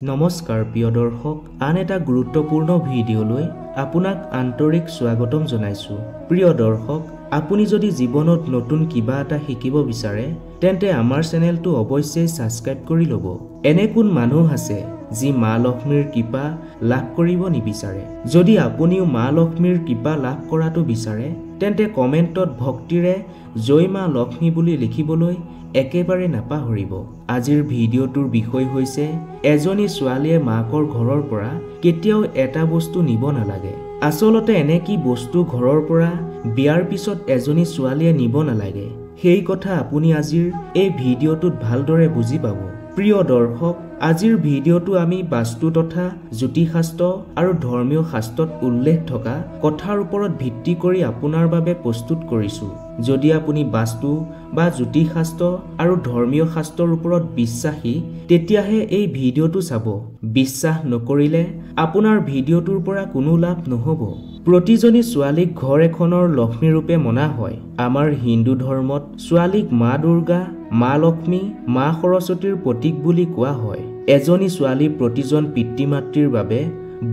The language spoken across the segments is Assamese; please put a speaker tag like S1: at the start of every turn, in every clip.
S1: নমস্কাৰ প্ৰিয় দৰ্শক, আন এটা গুৰুত্বপূৰ্ণ ভিডিঅ'লৈ আপোনাক আন্তৰিক স্বাগতম জনাইছো। প্ৰিয় দৰ্শক, আপুনি যদি জীৱনত নতুন কিবা এটা শিকিব বিচাৰে তেন্তে আমাৰ চেনেলটো অৱশ্যেই সাবস্ক্ৰাইব কৰি ল'ব। এনে কোন মানুহ আছে যি মা লক্ষ্মীৰ কৃপা লাভ কৰিব নিবিচাৰে? যদি আপুনিও মা লক্ষ্মীৰ কৃপা লাভ কৰাটো বিচাৰে তেন্তে কমেণ্টত ভক্তিৰে জয় মা লক্ষ্মী বুলি লিখিবলৈ একেবাৰে নাপাহৰিব। আজিৰ ভিডিঅ'টোৰ বিষয় হৈছে এজনী ছোৱালীয়ে মাকৰ ঘৰৰ পৰা কেতিয়াও এটা বস্তু নিব নালাগে। আচলতে এনে কি বস্তু ঘৰৰ পৰা বিয়াৰ পিছত এজনী ছোৱালীয়ে নিব নালাগে সেই কথা আপুনি আজিৰ এই ভিডিঅ'টোত ভালদৰে বুজি পাব। প্ৰিয় দৰ্শক, আজিৰ ভিডিঅ'টো আমি বাস্তু তথা জ্যোতিষশাস্ত্ৰ আৰু ধৰ্মীয় শাস্ত্ৰত উল্লেখ থকা কথাৰ ওপৰত ভিত্তি কৰি আপোনাৰ বাবে প্ৰস্তুত কৰিছো। যদি আপুনি বাস্তু বা জ্যোতিষশাস্ত্ৰ আৰু ধৰ্মীয় শাস্ত্ৰৰ ওপৰত বিশ্বাসী তেতিয়াহে এই ভিডিঅ'টো চাব। বিশ্বাস নকৰিলে আপোনাৰ ভিডিঅ'টোৰ পৰা কোনো লাভ নহ'ব। প্ৰতিজনী ছোৱালীক ঘৰ এখনৰ লক্ষ্মী ৰূপে মনা হয়। আমাৰ হিন্দু ধৰ্মত ছোৱালীক মা দুৰ্গা, মা লক্ষ্মী, মা সৰস্বতীৰ প্ৰতীক বুলি কোৱা হয়। এজনী ছোৱালী প্ৰতিজন পিতৃ মাতৃৰ বাবে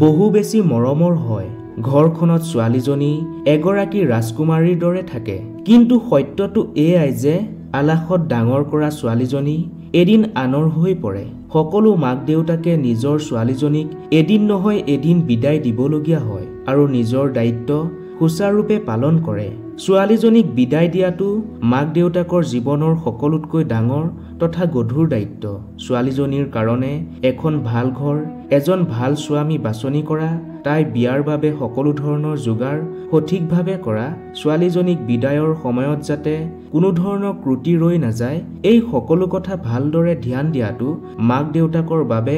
S1: বহু বেছি মৰমৰ হয়। ঘৰখনত ছোৱালীজনী এগৰাকী ৰাজকুমাৰীৰ দৰে থাকে। কিন্তু সত্যটো এয়াই যে আলাসত ডাঙৰ কৰা ছোৱালীজনী এদিন আনৰ হৈ পৰে। সকলো মাক দেউতাকে নিজৰ ছোৱালীজনীক এদিন নহয় এদিন বিদায় দিবলগীয়া হয় আৰু নিজৰ দায়িত্ব সুচাৰুৰূপে পালন কৰে। ছোৱালীজনীক বিদায় দিয়াটো মাক দেউতাকৰ জীৱনৰ সকলোতকৈ ডাঙৰ তথা গধুৰ দায়িত্ব। ছোৱালীজনীৰ কাৰণে এখন ভাল ঘৰ, এজন ভাল স্বামী বাছনি কৰা, তাই বিয়াৰ বাবে সকলো ধৰণৰ যোগাৰ সঠিকভাৱে কৰা, ছোৱালীজনীক বিদায়ৰ সময়ত যাতে কোনো ধৰণৰ ত্ৰুটি ৰৈ নাযায়, এই সকলো কথা ভালদৰে ধ্যান দিয়াটো মাক দেউতাকৰ বাবে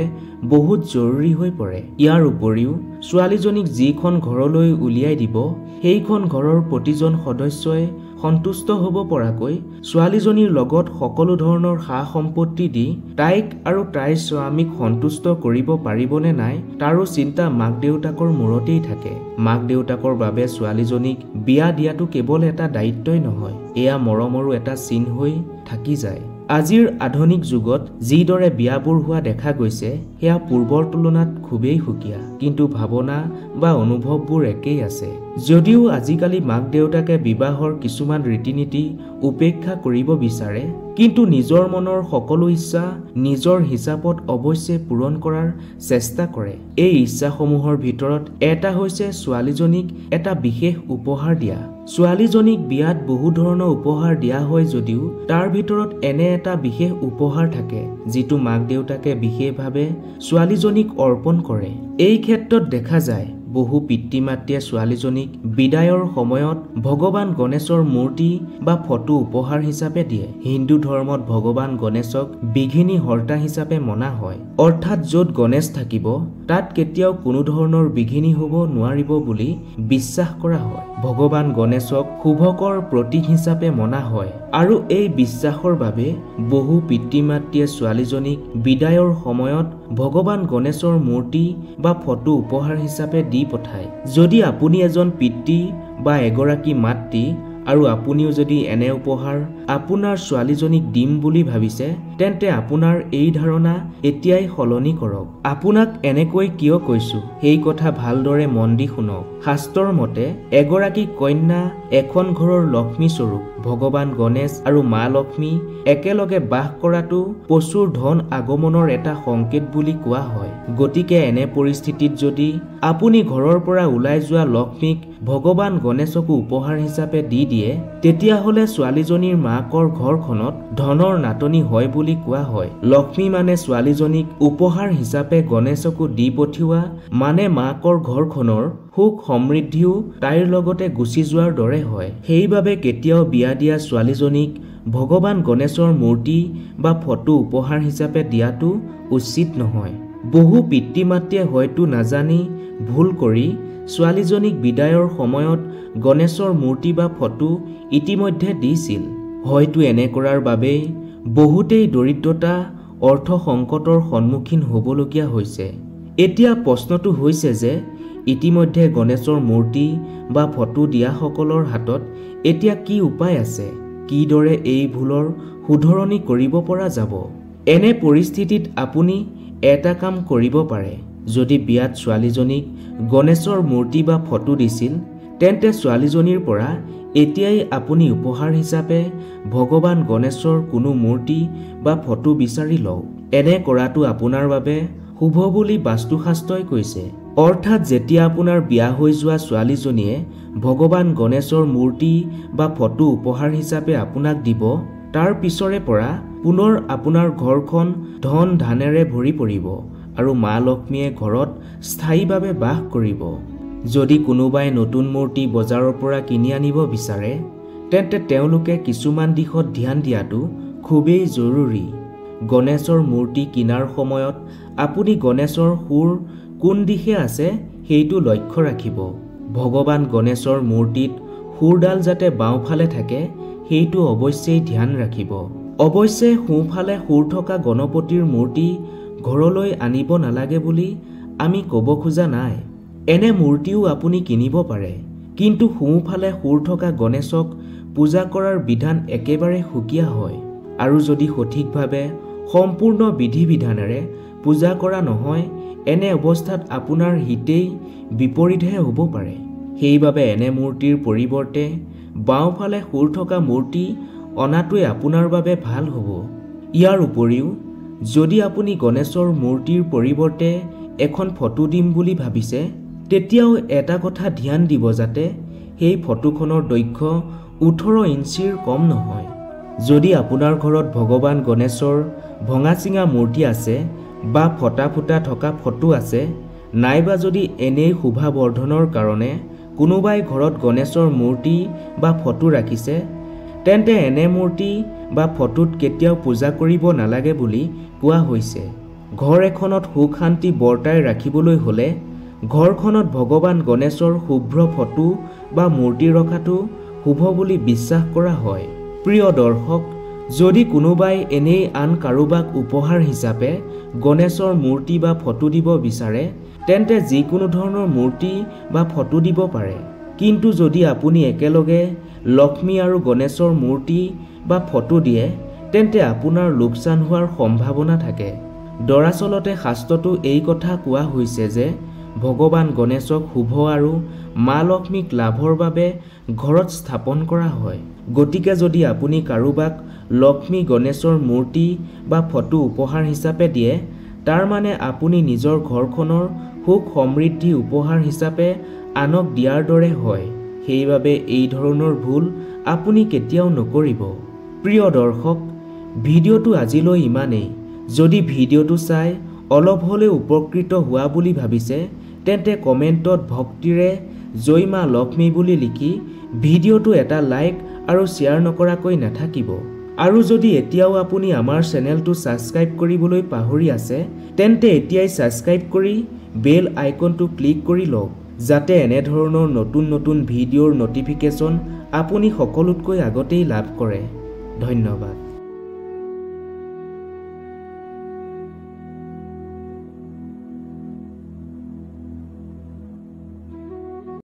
S1: বহুত জৰুৰী হৈ পৰে। ইয়াৰ উপৰিও ছোৱালীজনীক যিখন ঘৰলৈ উলিয়াই দিব সেইখন ঘৰৰ প্ৰতিজন সদস্যই সন্তুষ্ট হ'ব পৰাকৈ ছোৱালীজনীৰ লগত সকলো ধৰণৰ সা সম্পত্তি দি তাইক আৰু তাইৰ স্বামীক সন্তুষ্ট কৰিব পাৰিবনে নাই তাৰো চিন্তা মাক দেউতাকৰ মূৰতেই থাকে। মাক দেউতাকৰ বাবে ছোৱালীজনীক বিয়া দিয়াটো কেৱল এটা দায়িত্বই নহয়, এয়া মৰমৰো এটা চিন হৈ থাকি যায়। আজিৰ আধুনিক যুগত যিদৰে বিয়াবোৰ হোৱা দেখা গৈছে সেয়া পূৰ্বৰ তুলনাত খুবেই সুকীয়া, কিন্তু ভাৱনা বা অনুভৱবোৰ একেই আছে। যদিও আজিকালি মাক দেউতাকে বিবাহৰ কিছুমান ৰীতি নীতি উপেক্ষা কৰিব বিচাৰে, কিন্তু নিজৰ মনৰ সকলো ইচ্ছা নিজৰ হিচাপত অৱশ্যে পূৰণ কৰাৰ চেষ্টা কৰে। এই ইচ্ছাসমূহৰ ভিতৰত এটা হৈছে ছোৱালীজনীক এটা বিশেষ উপহাৰ দিয়া। ছোৱালীজনীক বিয়াত বহু ধৰণৰ উপহাৰ দিয়া হয় যদিও তাৰ ভিতৰত এনে এটা বিশেষ উপহাৰ থাকে যিটো মাক দেউতাকে বিশেষভাৱে ছোৱালীজনীক অৰ্পণ কৰে। এই ক্ষেত্ৰত দেখা যায় বহু পিতৃ মাতৃয়ে ছোৱালীজনীক বিদায়ৰ সময়ত ভগৱান গণেশৰ মূৰ্তি বা ফটো উপহাৰ হিচাপে দিয়ে। হিন্দু ধৰ্মত ভগৱান গণেশক বিঘিনি হৰ্তা হিচাপে মনা হয়, অৰ্থাৎ য'ত গণেশ থাকিব তাত কেতিয়াও কোনো ধৰণৰ বিঘিনি হ'ব নোৱাৰিব বুলি বিশ্বাস কৰা হয়। ভগৱান গণেশক শুভকৰ প্ৰতীক হিচাপে মনা হয় আৰু এই বিশ্বাসৰ বাবে বহু পিতৃ মাতৃয়ে ছোৱালীজনীক বিদায়ৰ সময়ত ভগৱান গণেশৰ মূৰ্তি বা ফটো উপহাৰ হিচাপে দি পঠায়। যদি আপুনি এজন পিতৃ বা এগৰাকী মাতৃ আৰু আপুনিও যদি এনে উপহাৰ আপোনাৰ ছোৱালীজনীক দিম বুলি ভাবিছে তেন্তে আপোনাৰ এই ধাৰণা এতিয়াই সলনি কৰক। আপোনাক এনেকৈ কিয় কৈছো সেই কথা ভালদৰে মন দি শুনক। শাস্ত্ৰৰ মতে এগৰাকী কন্যা এখন ঘৰৰ লক্ষ্মী স্বৰূপ। ভগৱান গণেশ আৰু মা লক্ষ্মী একেলগে বাস কৰাটো প্ৰচুৰ ধন আগমনৰ এটা সংকেত বুলি কোৱা হয়। গতিকে এনে পৰিস্থিতিত যদি আপুনি ঘৰৰ পৰা ওলাই যোৱা লক্ষ্মীক ভগৱান গণেশকো উপহাৰ হিচাপে দি দিয়ে তেতিয়াহ'লে ছোৱালীজনীৰ মাকৰ ঘৰখনত ধনৰ নাটনি হয় বুলি কোৱা হয়। লক্ষ্মী মানে ছোৱালীজনীক উপহাৰ হিচাপে গণেশকো দি পঠিওৱা মানে মাকৰ ঘৰখনৰ সুখ সমৃদ্ধিও তাইৰ লগতে গুচি যোৱাৰ দৰে হয়। সেইবাবে কেতিয়াও বিয়া দিয়া ছোৱালীজনীক ভগৱান গণেশৰ মূৰ্তি বা ফটো উপহাৰ হিচাপে দিয়াটো উচিত নহয়। বহু পিতৃ মাতৃয়ে হয়তো নাজানি ভুল কৰি ছোৱালীজনীক বিদায়ৰ সময়ত গণেশৰ মূৰ্তি বা ফটো ইতিমধ্যে দিছিল। হয়তো এনে কৰাৰ বাবেই বহুতেই দৰিদ্ৰতা অৰ্থ সংকটৰ সন্মুখীন হ'বলগীয়া হৈছে। এতিয়া প্ৰশ্নটো হৈছে যে ইতিমধ্যে গণেশৰ মূৰ্তি বা ফটো দিয়াসকলৰ হাতত এতিয়া কি উপায় আছে, কিদৰে এই ভুলৰ শুধৰণি কৰিব পৰা যাব। এনে পৰিস্থিতিত আপুনি এটা কাম কৰিব পাৰে। যদি বিয়াত ছোৱালীজনীক গণেশৰ মূৰ্তি বা ফটো দিছিল, তেন্তে ছোৱালীজনীৰ পৰা এতিয়াই আপুনি উপহাৰ হিচাপে ভগৱান গণেশৰ কোনো মূৰ্তি বা ফটো বিচাৰি লওক। এনে কৰাটো আপোনাৰ বাবে শুভ বুলি বাস্তুশাস্ত্ৰই কৈছে। অৰ্থাৎ যেতিয়া আপোনাৰ বিয়া হৈ যোৱা ছোৱালীজনীয়ে ভগৱান গণেশৰ মূৰ্তি বা ফটো উপহাৰ হিচাপে আপোনাক দিব, তাৰ পিছৰে পৰা পুনৰ আপোনাৰ ঘৰখন ধন ধানেৰে ভৰি পৰিব আৰু মা লক্ষ্মীয়ে ঘৰত স্থায়ীভাৱে বাস কৰিব। যদি কোনোবাই নতুন মূৰ্তি বজাৰৰ পৰা কিনি আনিব বিচাৰে, তেন্তে তেওঁলোকে কিছুমান দিশত ধ্যান দিয়াটো খুবেই জৰুৰী। গণেশৰ মূৰ্তি কিনাৰ সময়ত আপুনি গণেশৰ শুৰ কোন দিশে আছে সেইটো লক্ষ্য ৰাখিব। ভগৱান গণেশৰ মূৰ্তিত শুৰডাল যাতে বাওঁফালে থাকে সেইটো অৱশ্যেই ধ্যান ৰাখিব। অৱশ্যে সোঁফালে শুৰ থকা গণপতিৰ মূৰ্তি ঘৰলৈ আনিব নালাগে বুলি আমি ক'ব খোজা নাই। এনে মূৰ্তিও আপুনি কিনিব পাৰে, কিন্তু সোঁফালে শুৰ থকা গণেশক পূজা কৰাৰ বিধান একেবাৰে সুকীয়া হয় আৰু যদি সঠিকভাৱে সম্পূৰ্ণ বিধি বিধানেৰে পূজা কৰা নহয়, এনে অৱস্থাত আপোনাৰ হিতেই বিপৰীতহে হ'ব পাৰে। সেইবাবে এনে মূৰ্তিৰ পৰিৱৰ্তে বাওঁফালে শুৰ থকা মূৰ্তি অনাটোৱে আপোনাৰ বাবে ভাল হ'ব। ইয়াৰ উপৰিও যদি আপুনি গণেশৰ মূৰ্তিৰ পৰিৱৰ্তে এখন ফটো দিম বুলি ভাবিছে, তেতিয়াও এটা কথা ধ্যান দিব যাতে সেই ফটোখনৰ দৈৰ্ঘ্য 18 ইঞ্চিৰ কম নহয়। যদি আপোনাৰ ঘৰত ভগৱান গণেশৰ ভঙা চিঙা মূৰ্তি আছে বা ফটা ফুটা থকা ফটো আছে, নাইবা যদি এনেই শোভা বৰ্ধনৰ কাৰণে কোনোবাই ঘৰত গণেশৰ মূৰ্তি বা ফটো ৰাখিছে, তেন্তে এনে মূৰ্তি বা ফটোত কেতিয়াও পূজা কৰিব নালাগে বুলি কোৱা হৈছে। ঘৰ এখনত সুখ শান্তি বৰ্তাই ৰাখিবলৈ হ'লে ঘৰখনত ভগৱান গণেশৰ শুভ্ৰ ফটো বা মূৰ্তি ৰখাটো শুভ বুলি বিশ্বাস কৰা হয়। প্ৰিয় দৰ্শক, যদি কোনোবাই এনেই আন কাৰোবাক উপহাৰ হিচাপে গণেশৰ মূৰ্তি বা ফটো দিব বিচাৰে, তেন্তে যিকোনো ধৰণৰ মূৰ্তি বা ফটো দিব পাৰে। কিন্তু যদি আপুনি একেলগে লক্ষ্মী আৰু গণেশৰ মূৰ্তি বা ফটো দিয়ে, তেন্তে আপোনাৰ লোকচান হোৱাৰ সম্ভাৱনা থাকে। দৰাচলতে শাস্ত্ৰতো এই কথা কোৱা হৈছে যে ভগৱান গণেশক শুভ আৰু মা লক্ষ্মীক লাভৰ বাবে ঘৰত স্থাপন কৰা হয়। গতিকে যদি আপুনি কাৰোবাক লক্ষ্মী গণেশৰ মূৰ্তি বা ফটো উপহাৰ হিচাপে দিয়ে, তাৰ মানে আপুনি নিজৰ ঘৰখনৰ সুখ সমৃদ্ধি উপহাৰ হিচাপে আনক দিয়াৰ দৰে হয়। সেইবাবে এই ধৰণৰ ভুল আপুনি কেতিয়াও নকৰিব। প্ৰিয় দৰ্শক, ভিডিঅ'টো আজিলৈ ইমানেই। যদি ভিডিঅ'টো চাই অলপ হ'লেও উপকৃত হোৱা বুলি ভাবিছে, তেন্তে কমেণ্টত ভক্তিৰে জয় মা লক্ষ্মী বুলি লিখি ভিডিঅ'টো এটা লাইক আৰু শ্বেয়াৰ নকৰাকৈ নাথাকিব। আৰু যদি এতিয়াও আপুনি আমাৰ চেনেলটো ছাবস্ক্ৰাইব কৰিবলৈ পাহৰি আছে, তেন্তে এতিয়াই ছাবস্ক্ৰাইব কৰি বেল আইকনটো ক্লিক কৰি লওক, যাতে এনেধৰণৰ নতুন নতুন ভিডিঅ'ৰ নটিফিকেশ্যন আপুনি সকলোতকৈ আগতেই লাভ কৰে। ধন্যবাদ।